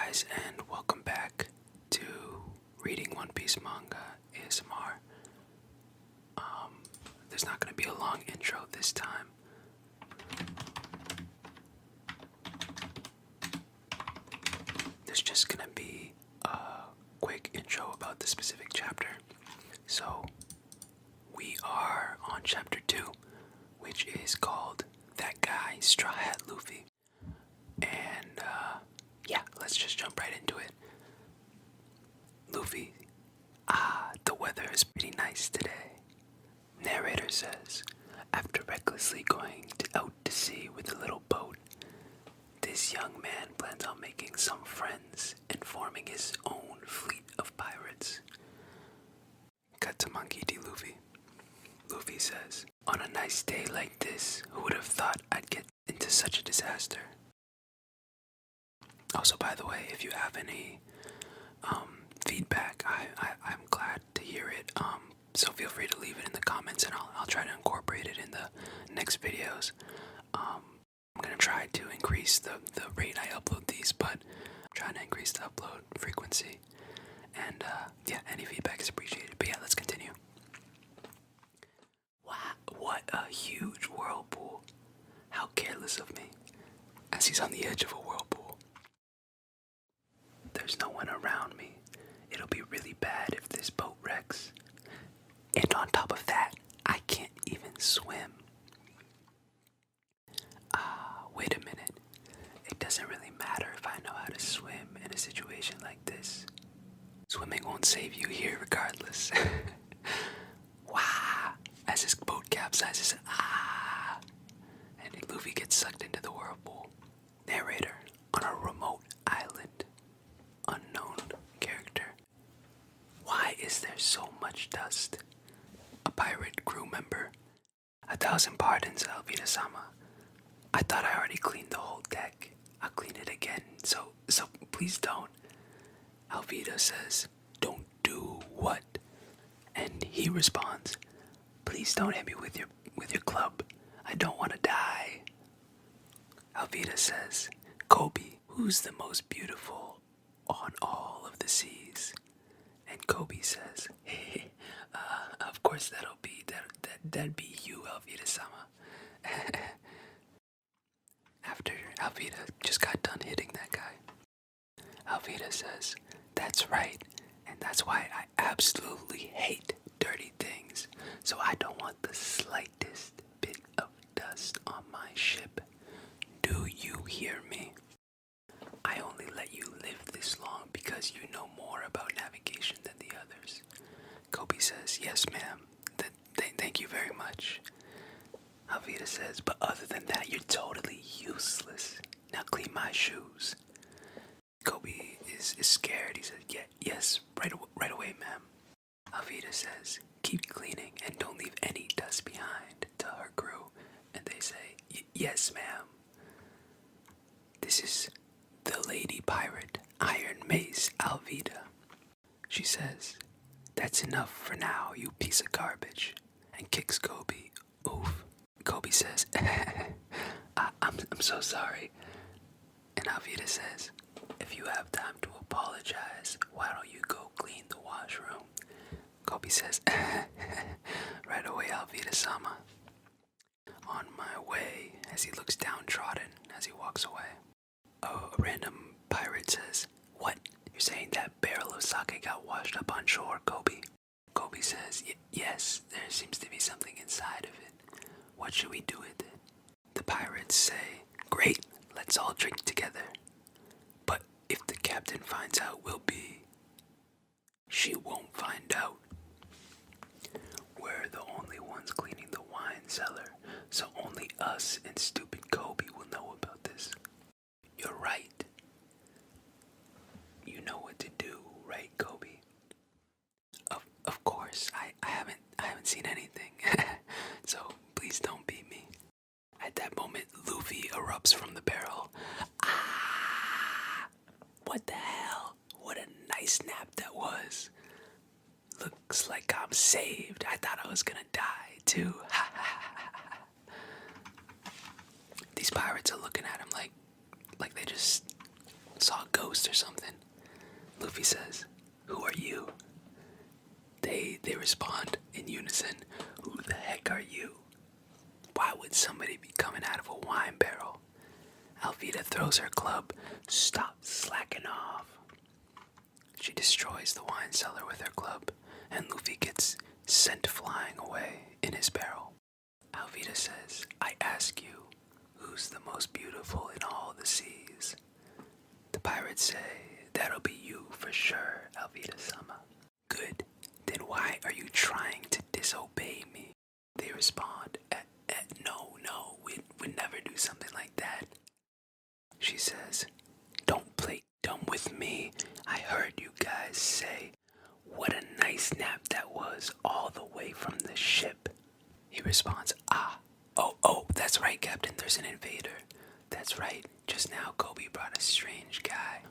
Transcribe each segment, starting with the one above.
guys, and welcome back to Reading One Piece Manga ASMR. There's not going to be a long intro this time. There's just going to be a quick intro about the specific chapter. So, we are on chapter 2, which is called That Guy, Straw Hat Luffy. And, let's just jump right into it. Luffy, the weather is pretty nice today. Narrator says, after recklessly going out to sea with a little boat, this young man plans on making some friends and forming his own fleet of pirates. Cut to Monkey D. Luffy. Luffy says, on a nice day like this, who would have thought I'd get into such a disaster? Also, by the way, if you have any feedback, I'm glad to hear it. So feel free to leave it in the comments, and I'll try to incorporate it in the next videos. I'm gonna try to increase the rate I upload these, but I'm trying to increase the upload frequency. And any feedback is appreciated. But yeah, let's continue. Wow, what a huge whirlpool! How careless of me. As he's on the edge of a whirlpool. There's no one around me. It'll be really bad if this boat wrecks. And on top of that, I can't even swim. Wait a minute. It doesn't really matter if I know how to swim in a situation like this. Swimming won't save you here regardless. Wow! As his boat capsizes, and Luffy gets sucked into the whirlpool. Narrator, on a remote island. Unknown character. Why is there so much dust? A pirate crew member. 1,000 pardons, Alvida-sama. I thought I already cleaned the whole deck. I'll clean it again, so please don't. Alvida says, don't do what? And he responds, please don't hit me with your club. I don't want to die. Alvida says, Kobe, who's the most beautiful on all of the seas? And Kobe says, hey, of course that'd be you, Alvida-sama. After Alvida just got done hitting that guy, Alvida says, that's right, and that's why I absolutely hate dirty things, so I don't want the slightest bit of dust on my ship. Do you hear me? I only let you live this long because you know more about navigation than the others. Kobe says, yes, ma'am. Thank you very much. Alvida says, but other than that, you're totally useless. Now clean my shoes. Kobe is scared. He says, yes, right away, ma'am. Alvida says, keep cleaning and don't leave any dust behind to her crew. And they say, yes, ma'am. This is the lady pirate, Iron Mace Alvida. She says, that's enough for now, you piece of garbage, and kicks Kobe. Oof. Kobe says, I'm so sorry. And Alvida says, if you have time to apologize, why don't you go clean the washroom? Kobe says, right away, Alvida-sama. On my way, as he looks downtrodden as he walks away. A random pirate says, what? You're saying that barrel of sake got washed up on shore, Kobe? Kobe says, yes, there seems to be something inside of it. What should we do with it? The pirates say, great, let's all drink together. But if the captain finds out, she won't find out. We're the only ones cleaning the wine cellar, so only us and stupid Kobe will know about this. You're right. You know what to do, right, Kobe? Of course, I haven't seen anything, so please don't beat me. At that moment, Luffy erupts from the barrel. What the hell? What a nice nap that was. Looks like I'm saved. I thought I was gonna die, too. These pirates are looking at him like they just saw a ghost or something. Luffy says, "Who are you?" They respond in unison, "Who the heck are you? Why would somebody be coming out of a wine barrel?" Alvida throws her club. "Stop slacking off." She destroys the wine cellar with her club, and Luffy gets sent flying away in his barrel. Alvida says, "I ask you, who's the most beautiful in all the seas?" The pirates say, "That'll be you for sure, Alvida-sama." "Good. Then why are you trying to disobey me?" They respond, no, we'd never do something like that." She says, "Don't play dumb with me. I heard you guys say, 'What a nice nap that was, all the way from the ship.'" He responds, Oh, that's right, Captain, there's an invader. That's right, just now Kobe brought a strange guy."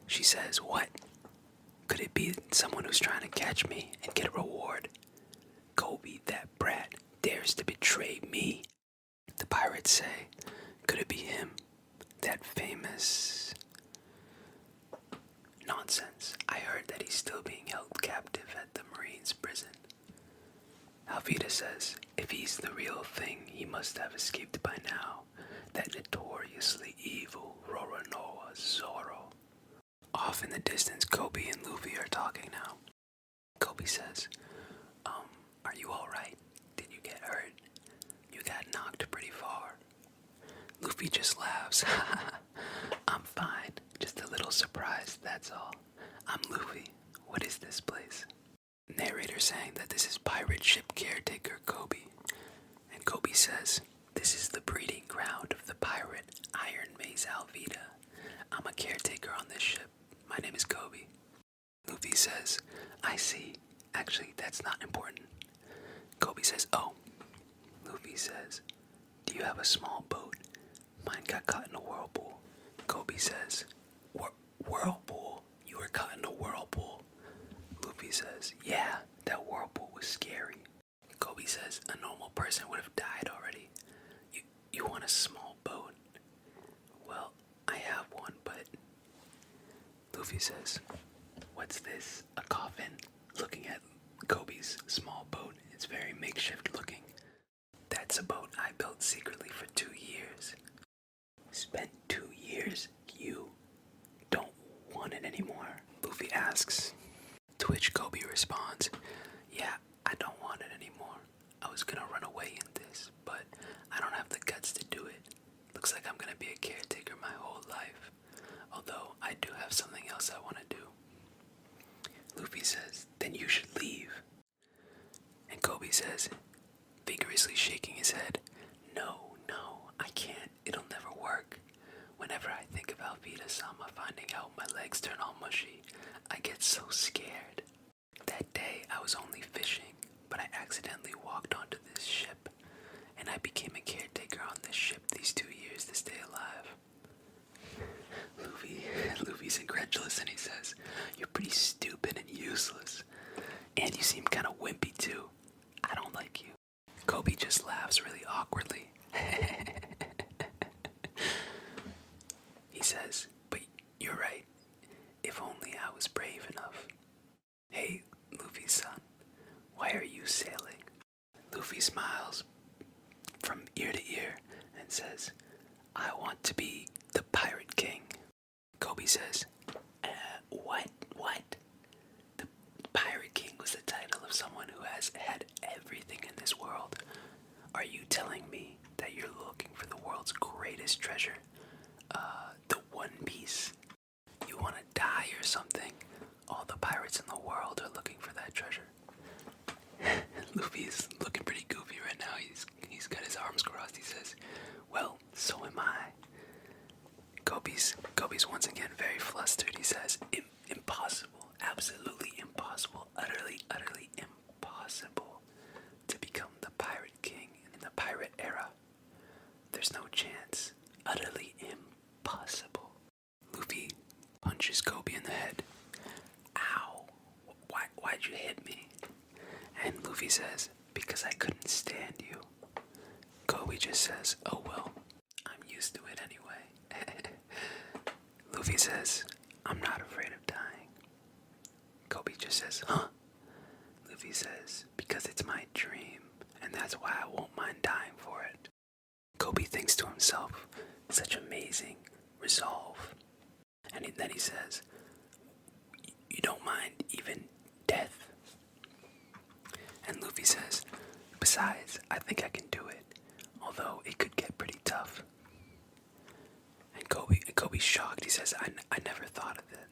She says, "What? Could it be someone who's trying to catch me and get a reward? Kobe, that brat, dares to betray me." The pirates say, "Could it be him? That famous..." "Nonsense. I heard that he's still being held captive at the Marines' prison." Alvida says, "If he's the real thing, he must have escaped by now. That notoriously evil Roronoa Zoro." Off in the distance, Kobe and Luffy are talking now. Kobe says, "Are you alright? Did you get hurt? You got knocked pretty far." Luffy just laughs. "I'm fine. Just a little surprised, that's all. I'm Luffy. What is this place?" Narrator saying that this is pirate ship caretaker Kobe. And Kobe says, "This is the breeding ground of the pirate Iron Mace Alvida. I'm a caretaker on this ship. My name is Kobe." Luffy says, "I see. Actually, that's not important." Kobe says, "Oh." Luffy says, "Do you have a small boat? Mine got caught in a whirlpool." Kobe says, Whirlpool? You were caught in a whirlpool?" Luffy says, "Yeah, that whirlpool was scary." Kobe says, "A normal person would have died already. You want a small boat? Well, I have one, but..." Luffy says, "What's this? A coffin?" Looking at Kobe's small boat, it's very makeshift looking. "That's a boat I built secretly for 2 years." "Spent 2 years? You don't want it anymore?" Luffy asks. To which Kobe responds, "Yeah, I don't want it anymore. I was gonna run away in this, but I don't have the guts to do it. Looks like I'm gonna be a caretaker my whole life. Although I do have something else I want to do." Luffy says, "Then you should leave." And Kobe says, vigorously shaking his head, No, I can't. It'll never work. Whenever I think of Alvida-sama finding out my legs turn all mushy, I get so scared. That day I was only fishing, but I accidentally walked onto this ship, and I became a caretaker on this ship these 2 years to stay alive." Luffy's incredulous and he says, "You're pretty stupid and useless. And you seem kind of wimpy too. I don't like you." Kobe just laughs really awkwardly. He says, "But you're right. If only I was brave enough. Hey, Luffy-san, why are you sailing?" Luffy smiles from ear to ear and says, "I want to be the Pirate King." Kobe says, What? The Pirate King was the title of someone who has had everything in this world. Are you telling me that you're looking for the world's greatest treasure? The One Piece? You want to die or something? All the pirates in the world are looking for that treasure." Luffy is looking pretty goofy right now. He's got his arms crossed. He says, "Well, so am I." Kobe's once again very flustered. He says, Impossible, absolutely impossible, utterly impossible to become the Pirate King in the pirate era. There's no chance. Utterly impossible." Luffy punches Kobe in the head. "Ow, why'd you hit me?" And Luffy says, "Because I couldn't stand you." Kobe just says, "Oh well, I'm used to it anyway." Luffy says, I'm not afraid of dying. Kobe just says, huh? Luffy says, because it's my dream, and that's why I won't mind dying for it. Kobe thinks to himself, such amazing resolve. And then he says, you don't mind even death? And Luffy says, besides, I think I can do it, although it could get pretty tough. And Kobe's shocked. He says, I never thought of it.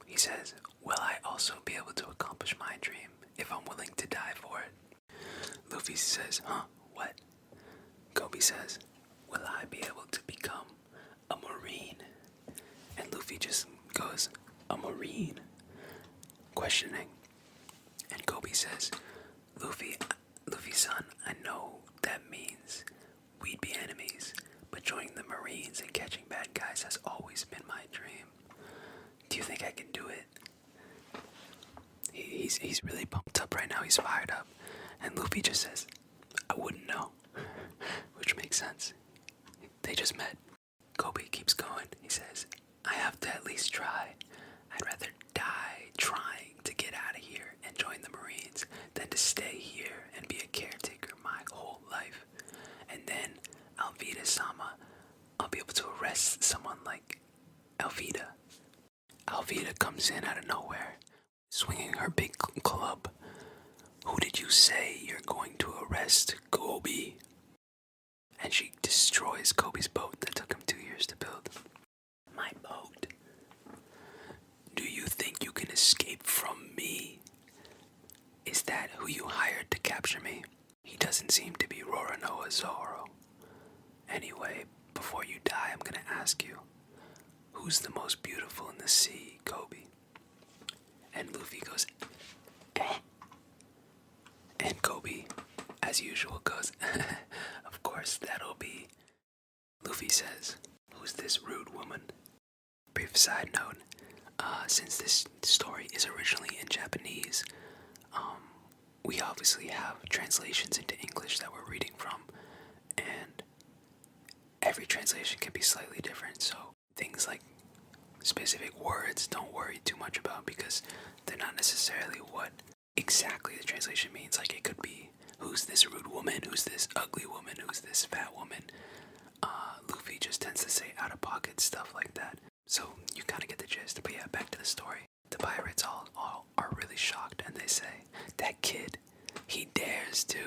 He says, will I also be able to accomplish my dream if I'm willing to die for it? Luffy says, huh, what? Kobe says, will I be able to become a Marine? And Luffy just goes, a Marine? Questioning. And Kobe says, Luffy-san, I know that means we'd be enemies, but joining the Marines and catching bad guys has always been my dream. Do you think I can do it? He's really pumped up right now. He's fired up. And Luffy just says, I wouldn't know. Which makes sense. They just met. Kobe keeps going. He says, I have to at least try. I'd rather die trying to get out of here and join the Marines than to stay here and be a caretaker my whole life. And then Alvida-sama, I'll be able to arrest someone like Alvida. Alvida comes in out of nowhere, swinging her big club. Who did you say you're going to arrest, Kobe? And she destroys Kobe's boat that took him 2 years to build. My boat. Do you think you can escape from me? Is that who you hired to capture me? He doesn't seem to be Roronoa Zoro. Anyway, before you die, I'm gonna ask you, who's the most beautiful in the sea, Kobe? And Luffy goes, eh? And Kobe, as usual, goes, of course, that'll be... Luffy says, who's this rude woman? Brief side note, since this story is originally in Japanese, we obviously have translations into English that we're reading from, and every translation can be slightly different, so things like specific words don't worry too much about because they're not necessarily what exactly the translation means. Like, it could be, who's this rude woman, who's this ugly woman, who's this fat woman. Luffy just tends to say out-of-pocket stuff like that, so you kind of get the gist. But yeah, back to the story. The pirates all are really shocked, and they say, that kid, he dares to.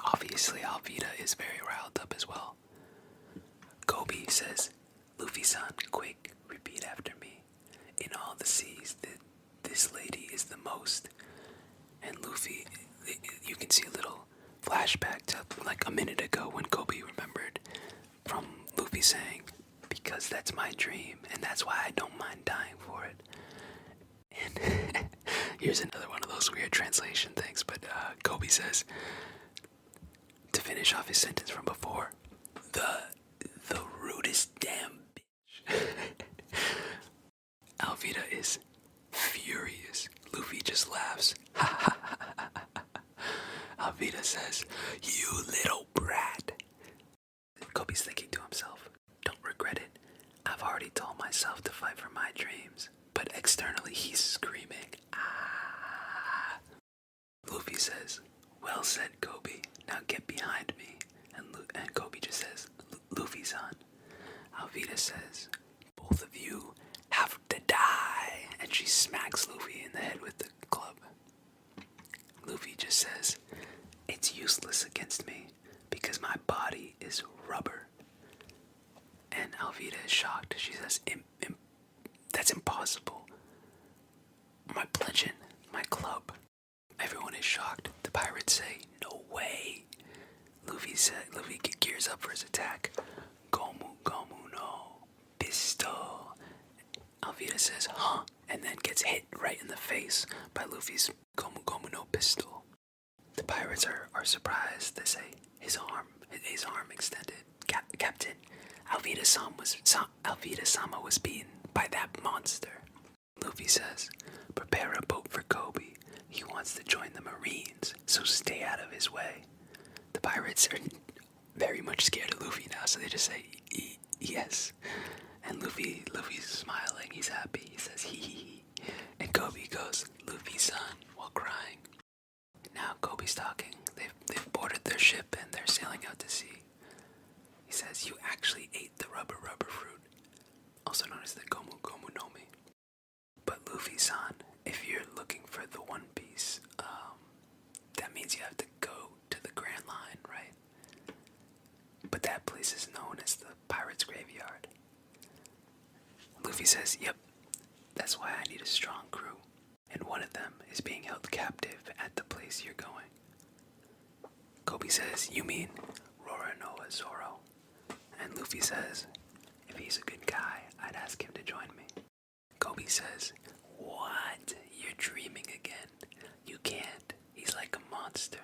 Obviously, Alvida is very riled up as well. Kobe says, Luffy-san, quick, repeat after me. In all the seas, this lady is the most. And Luffy, you can see a little flashback to like a minute ago when Kobe remembered from Luffy saying, because that's my dream, and that's why I don't mind dying for it. And here's another one of those weird translation things, but Kobe says, to finish off his sentence from before, the rudest damn bitch. Alvida is furious. Luffy just laughs. Alvida says, you little brat. Kobe's thinking to himself, don't regret it. I've already told myself to fight for my dreams. But externally he's screaming, ah. Luffy says, well said, Kobe. Now get behind me. And Kobe just says, Luffy-san. Alvida says, both of you have to die. And she smacks Luffy in the head with the club. Luffy just says, it's useless against me because my body is rubber. And Alvida is shocked. She says, that's impossible. My bludgeon, my club. Everyone is shocked. The pirates say, no way. Luffy gears up for his attack. Gomu Gomu no pistol. Alvida says, huh? And then gets hit right in the face by Luffy's Gomu Gomu no pistol. The pirates are surprised. They say, his arm extended. Captain, Alvida-sama was beaten by that monster. Luffy says, prepare a boat for Kobe. He wants to join the Marines, so stay out of his way. The pirates are very much scared of Luffy now, so they just say, Yes. And Luffy's smiling. He's happy. He says, hee hee hee. And Kobe goes, Luffy-san, while crying. Now Kobe's talking. They've boarded their ship and they're sailing out to sea. He says, you actually ate the rubber fruit, also known as the Gomu Gomu no Mi. But Luffy-san, if you're looking for the One Piece, that means you have to go to the Grand Line, right? But that place is known as the Pirates' Graveyard. Luffy says, yep, that's why I need a strong crew. And one of them is being held captive at the place you're going. Kobe says, you mean Roronoa Zoro? And Luffy says, if he's a good guy, I'd ask him to join me. Kobe says, what? You're dreaming again. You can't. He's like a monster.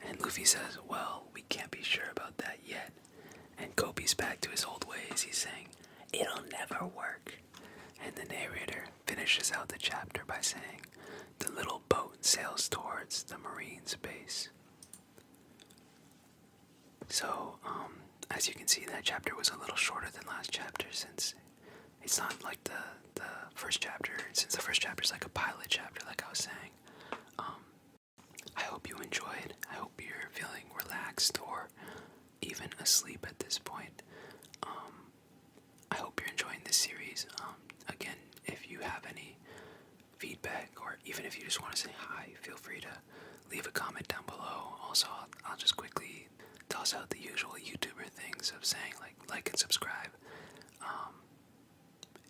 And Luffy says, well, we can't be sure about that yet. And Kobe's back to his old ways. He's saying, it'll never work. And the narrator finishes out the chapter by saying, the little boat sails towards the Marine's base. So, as you can see, that chapter was a little shorter than last chapter, since it's not like the first chapter, since the first chapter is like a pilot chapter, like I was saying. I hope you enjoyed. I hope you're feeling relaxed or even asleep at this point. I hope you're enjoying this series. Again, if you have any feedback, or even if you just want to say hi, feel free to leave a comment down below. Also, I'll just quickly toss out the usual YouTuber things of saying like and subscribe.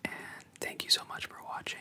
And thank you so much for watching.